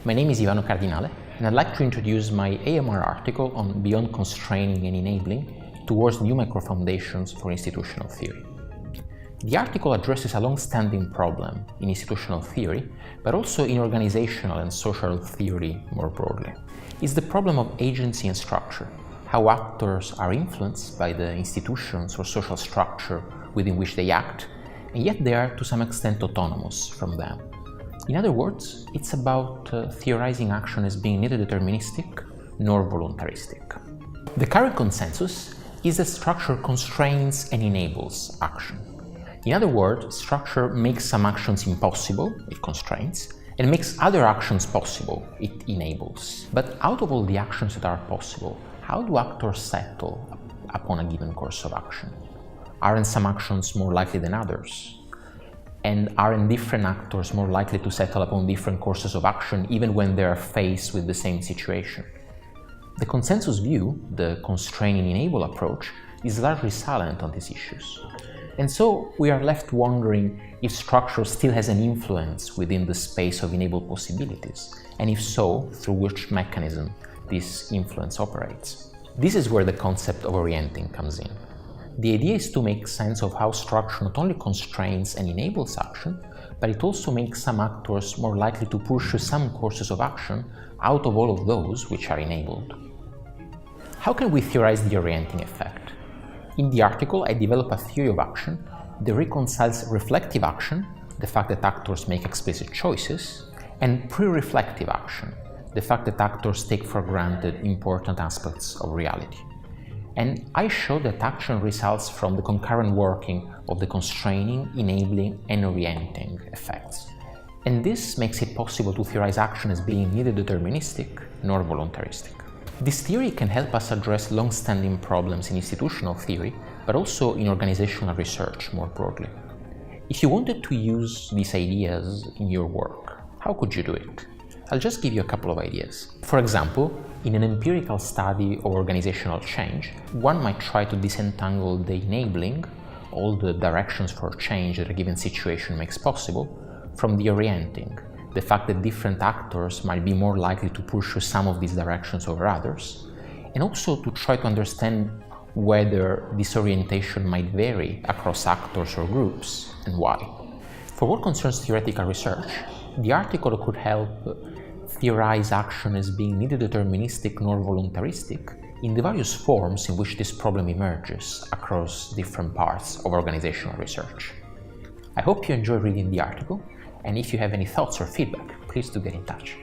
My name is Ivano Cardinale, and I'd like to introduce my AMR article on Beyond Constraining and Enabling towards new Microfoundations for institutional theory. The article addresses a long-standing problem in institutional theory, but also in organizational and social theory more broadly. It's the problem of agency and structure, how actors are influenced by the institutions or social structure within which they act, and yet they are to some extent autonomous from them. In other words, it's about theorizing action as being neither deterministic nor voluntaristic. The current consensus is that structure constrains and enables action. In other words, structure makes some actions impossible, it constrains, and makes other actions possible, it enables. But out of all the actions that are possible, how do actors settle upon a given course of action? Aren't some actions more likely than others? And aren't different actors more likely to settle upon different courses of action even when they are faced with the same situation? The consensus view, the constrain and enable approach, is largely silent on these issues. And so we are left wondering if structure still has an influence within the space of enabled possibilities, and if so, through which mechanism this influence operates. This is where the concept of orienting comes in. The idea is to make sense of how structure not only constrains and enables action, but it also makes some actors more likely to pursue some courses of action out of all of those which are enabled. How can we theorize the orienting effect? In the article, I develop a theory of action that reconciles reflective action, the fact that actors make explicit choices, and pre-reflective action, the fact that actors take for granted important aspects of reality. And I show that action results from the concurrent working of the constraining, enabling, and orienting effects. And this makes it possible to theorize action as being neither deterministic nor voluntaristic. This theory can help us address long-standing problems in institutional theory, but also in organizational research more broadly. If you wanted to use these ideas in your work, how could you do it? I'll just give you a couple of ideas. For example, in an empirical study of organizational change, one might try to disentangle the enabling, all the directions for change that a given situation makes possible, from the orienting, the fact that different actors might be more likely to pursue some of these directions over others, and also to try to understand whether this orientation might vary across actors or groups, and why. For what concerns theoretical research, the article could help theorize action as being neither deterministic nor voluntaristic in the various forms in which this problem emerges across different parts of organizational research. I hope you enjoy reading the article, and if you have any thoughts or feedback, please do get in touch.